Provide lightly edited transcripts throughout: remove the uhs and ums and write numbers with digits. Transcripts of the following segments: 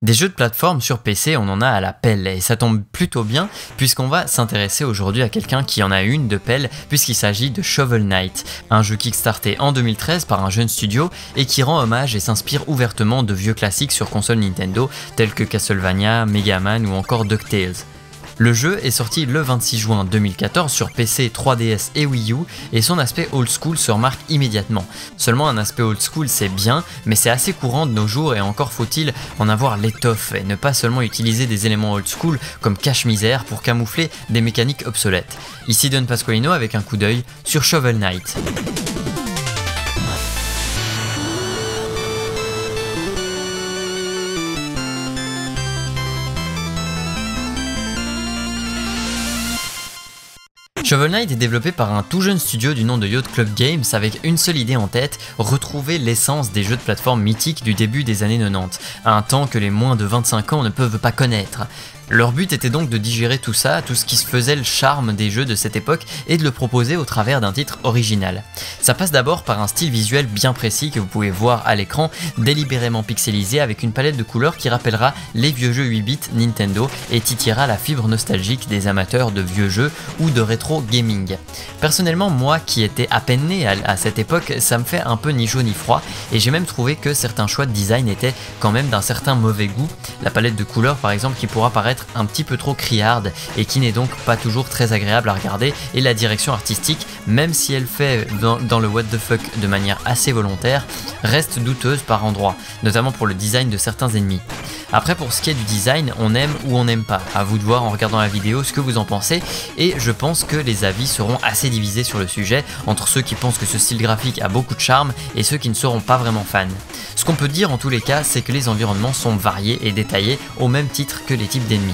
Des jeux de plateforme sur PC, on en a à la pelle et ça tombe plutôt bien puisqu'on va s'intéresser aujourd'hui à quelqu'un qui en a une de pelle puisqu'il s'agit de Shovel Knight, un jeu kickstarté en 2013 par un jeune studio et qui rend hommage et s'inspire ouvertement de vieux classiques sur console Nintendo tels que Castlevania, Mega Man ou encore DuckTales. Le jeu est sorti le 26 juin 2014 sur PC, 3DS et Wii U et son aspect old school se remarque immédiatement. Seulement un aspect old school c'est bien, mais c'est assez courant de nos jours et encore faut-il en avoir l'étoffe et ne pas seulement utiliser des éléments old school comme cache-misère pour camoufler des mécaniques obsolètes. Ici Don Pasqualino avec un coup d'œil sur Shovel Knight. Shovel Knight est développé par un tout jeune studio du nom de Yacht Club Games avec une seule idée en tête, retrouver l'essence des jeux de plateforme mythiques du début des années 90, un temps que les moins de 25 ans ne peuvent pas connaître. Leur but était donc de digérer tout ça, tout ce qui se faisait le charme des jeux de cette époque et de le proposer au travers d'un titre original. Ça passe d'abord par un style visuel bien précis que vous pouvez voir à l'écran, délibérément pixelisé avec une palette de couleurs qui rappellera les vieux jeux 8 bits Nintendo et titillera la fibre nostalgique des amateurs de vieux jeux ou de rétro gaming. Personnellement, moi qui étais à peine né à cette époque, ça me fait un peu ni chaud ni froid et j'ai même trouvé que certains choix de design étaient quand même d'un certain mauvais goût. La palette de couleurs par exemple qui pourra paraître un petit peu trop criarde et qui n'est donc pas toujours très agréable à regarder, et la direction artistique, même si elle fait dans le what the fuck de manière assez volontaire, reste douteuse par endroits, notamment pour le design de certains ennemis. Après pour ce qui est du design, on aime ou on n'aime pas, à vous de voir en regardant la vidéo ce que vous en pensez, et je pense que les avis seront assez divisés sur le sujet, entre ceux qui pensent que ce style graphique a beaucoup de charme et ceux qui ne seront pas vraiment fans. Ce qu'on peut dire en tous les cas, c'est que les environnements sont variés et détaillés au même titre que les types d'ennemis.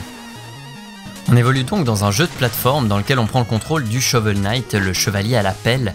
On évolue donc dans un jeu de plateforme dans lequel on prend le contrôle du Shovel Knight, le chevalier à la pelle.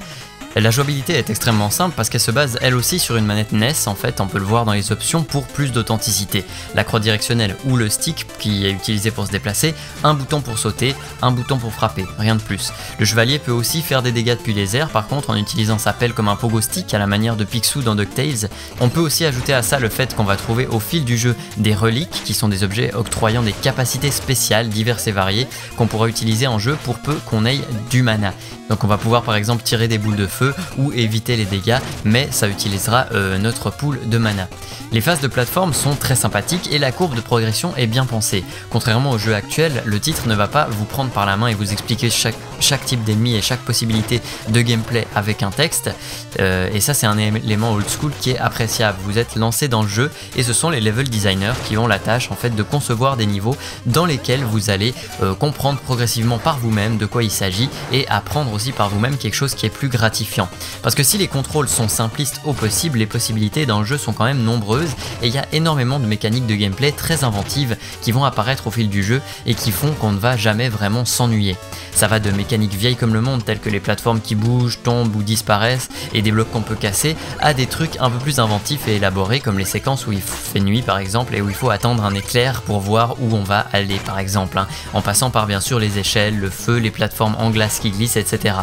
La jouabilité est extrêmement simple parce qu'elle se base elle aussi sur une manette NES, en fait on peut le voir dans les options pour plus d'authenticité. La croix directionnelle ou le stick qui est utilisé pour se déplacer, un bouton pour sauter, un bouton pour frapper, rien de plus. Le chevalier peut aussi faire des dégâts depuis les airs par contre en utilisant sa pelle comme un pogo stick à la manière de Picsou dans DuckTales. On peut aussi ajouter à ça le fait qu'on va trouver au fil du jeu des reliques qui sont des objets octroyant des capacités spéciales diverses et variées qu'on pourra utiliser en jeu pour peu qu'on ait du mana. Donc on va pouvoir par exemple tirer des boules de feu ou éviter les dégâts, mais ça utilisera notre pool de mana. Les phases de plateforme sont très sympathiques et la courbe de progression est bien pensée. Contrairement au jeu actuel, le titre ne va pas vous prendre par la main et vous expliquer chaque type d'ennemi et chaque possibilité de gameplay avec un texte, et ça c'est un élément old school qui est appréciable. Vous êtes lancé dans le jeu et ce sont les level designers qui ont la tâche en fait de concevoir des niveaux dans lesquels vous allez comprendre progressivement par vous-même de quoi il s'agit et apprendre aussi par vous-même quelque chose qui est plus gratifiant. Parce que si les contrôles sont simplistes au possible, les possibilités dans le jeu sont quand même nombreuses et il y a énormément de mécaniques de gameplay très inventives qui vont apparaître au fil du jeu et qui font qu'on ne va jamais vraiment s'ennuyer. Ça va de mécaniques vieilles comme le monde telles que les plateformes qui bougent, tombent ou disparaissent et des blocs qu'on peut casser, à des trucs un peu plus inventifs et élaborés comme les séquences où il fait nuit par exemple et où il faut attendre un éclair pour voir où on va aller par exemple, en passant par bien sûr les échelles, le feu, les plateformes en glace qui glissent, etc.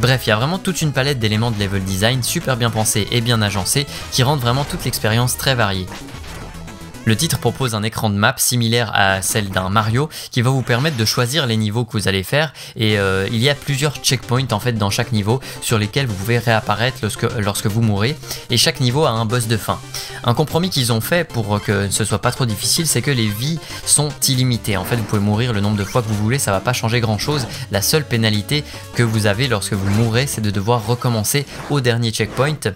Bref, il y a vraiment toute une palette d'éléments de level design super bien pensés et bien agencés qui rendent vraiment toute l'expérience très variée. Le titre propose un écran de map similaire à celle d'un Mario qui va vous permettre de choisir les niveaux que vous allez faire et il y a plusieurs checkpoints en fait dans chaque niveau sur lesquels vous pouvez réapparaître lorsque vous mourrez et chaque niveau a un boss de fin. Un compromis qu'ils ont fait pour que ce soit pas trop difficile, c'est que les vies sont illimitées. En fait vous pouvez mourir le nombre de fois que vous voulez, ça va pas changer grand chose. La seule pénalité que vous avez lorsque vous mourrez, c'est de devoir recommencer au dernier checkpoint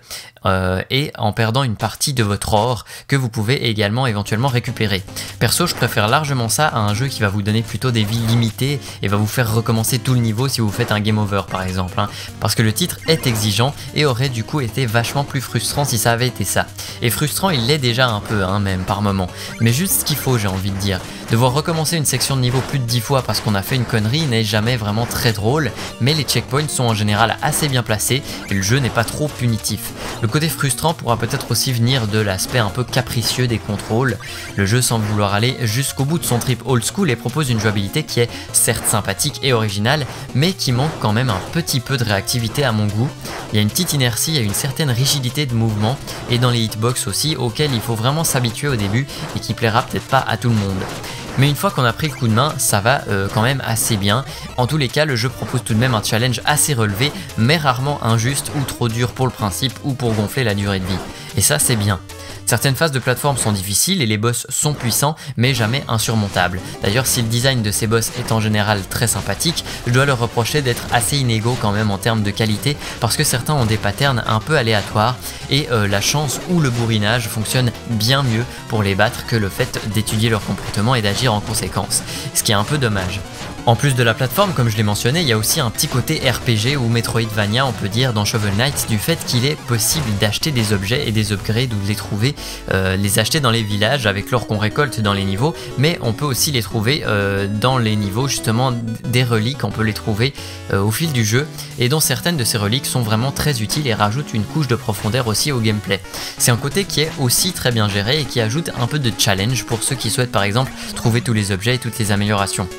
et en perdant une partie de votre or que vous pouvez également éventuellement récupérer. Perso, je préfère largement ça à un jeu qui va vous donner plutôt des vies limitées et va vous faire recommencer tout le niveau si vous faites un game over par exemple, parce que le titre est exigeant et aurait du coup été vachement plus frustrant si ça avait été ça. Et frustrant il l'est déjà un peu même par moment, mais juste ce qu'il faut, j'ai envie de dire. Devoir recommencer une section de niveau plus de 10 fois parce qu'on a fait une connerie n'est jamais vraiment très drôle, mais les checkpoints sont en général assez bien placés et le jeu n'est pas trop punitif. Le côté frustrant pourra peut-être aussi venir de l'aspect un peu capricieux des contrôles, contrôle. Le jeu semble vouloir aller jusqu'au bout de son trip old school et propose une jouabilité qui est certes sympathique et originale, mais qui manque quand même un petit peu de réactivité à mon goût. Il y a une petite inertie et une certaine rigidité de mouvement, et dans les hitbox aussi, auxquels il faut vraiment s'habituer au début et qui plaira peut-être pas à tout le monde. Mais une fois qu'on a pris le coup de main, ça va quand même assez bien. En tous les cas, le jeu propose tout de même un challenge assez relevé, mais rarement injuste ou trop dur pour le principe ou pour gonfler la durée de vie. Et ça, c'est bien. Certaines phases de plateforme sont difficiles et les boss sont puissants, mais jamais insurmontables. D'ailleurs, si le design de ces boss est en général très sympathique, je dois leur reprocher d'être assez inégaux quand même en termes de qualité, parce que certains ont des patterns un peu aléatoires, et la chance ou le bourrinage fonctionne bien mieux pour les battre que le fait d'étudier leur comportement et d'agir en conséquence, ce qui est un peu dommage. En plus de la plateforme, comme je l'ai mentionné, il y a aussi un petit côté RPG ou Metroidvania, on peut dire, dans Shovel Knight, du fait qu'il est possible d'acheter des objets et des upgrades ou de les trouver, les acheter dans les villages avec l'or qu'on récolte dans les niveaux, mais on peut aussi les trouver dans les niveaux, justement, des reliques, on peut les trouver au fil du jeu, et dont certaines de ces reliques sont vraiment très utiles et rajoutent une couche de profondeur aussi au gameplay. C'est un côté qui est aussi très bien géré et qui ajoute un peu de challenge pour ceux qui souhaitent par exemple trouver tous les objets et toutes les améliorations.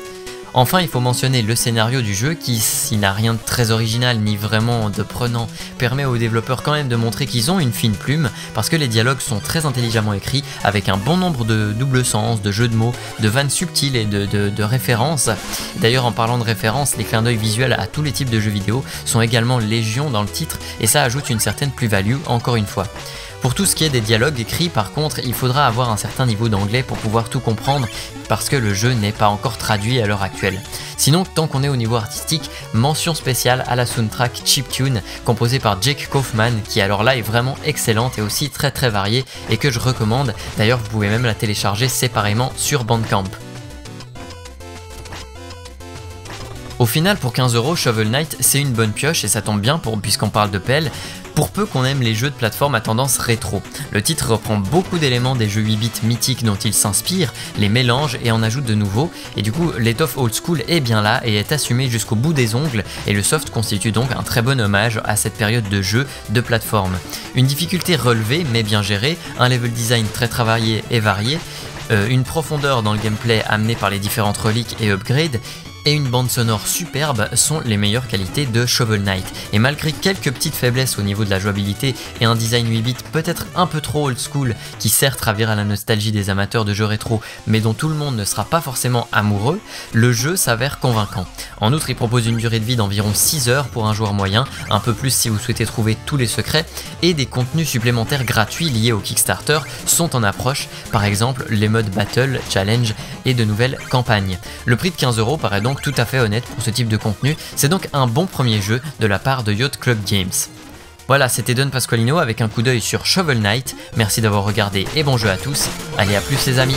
Enfin, il faut mentionner le scénario du jeu qui, s'il n'a rien de très original ni vraiment de prenant, permet aux développeurs quand même de montrer qu'ils ont une fine plume, parce que les dialogues sont très intelligemment écrits, avec un bon nombre de double sens, de jeux de mots, de vannes subtiles et de références. D'ailleurs, en parlant de références, les clins d'œil visuels à tous les types de jeux vidéo sont également légion dans le titre, et ça ajoute une certaine plus-value, encore une fois. Pour tout ce qui est des dialogues écrits, par contre, il faudra avoir un certain niveau d'anglais pour pouvoir tout comprendre, parce que le jeu n'est pas encore traduit à l'heure actuelle. Sinon, tant qu'on est au niveau artistique, mention spéciale à la soundtrack Chiptune, composée par Jake Kaufman, qui alors là est vraiment excellente et aussi très variée, et que je recommande. D'ailleurs, vous pouvez même la télécharger séparément sur Bandcamp. Au final, pour 15 €, Shovel Knight, c'est une bonne pioche et ça tombe bien puisqu'on parle de pelle, pour peu qu'on aime les jeux de plateforme à tendance rétro. Le titre reprend beaucoup d'éléments des jeux 8 bits mythiques dont il s'inspire, les mélange et en ajoute de nouveaux, et du coup l'étoffe old school est bien là et est assumée jusqu'au bout des ongles, et le soft constitue donc un très bon hommage à cette période de jeu de plateforme. Une difficulté relevée mais bien gérée, un level design très travaillé et varié, une profondeur dans le gameplay amenée par les différentes reliques et upgrades, et une bande sonore superbe sont les meilleures qualités de Shovel Knight. Et malgré quelques petites faiblesses au niveau de la jouabilité et un design 8 bits peut-être un peu trop old school, qui certes ravira la nostalgie des amateurs de jeux rétro, mais dont tout le monde ne sera pas forcément amoureux, le jeu s'avère convaincant. En outre, il propose une durée de vie d'environ 6 heures pour un joueur moyen, un peu plus si vous souhaitez trouver tous les secrets, et des contenus supplémentaires gratuits liés au Kickstarter sont en approche, par exemple les modes Battle, Challenge et de nouvelles campagnes. Le prix de 15 € paraît donc tout à fait honnête pour ce type de contenu, c'est donc un bon premier jeu de la part de Yacht Club Games. Voilà, c'était Don Pasqualino avec un coup d'œil sur Shovel Knight, merci d'avoir regardé et bon jeu à tous, allez à plus les amis.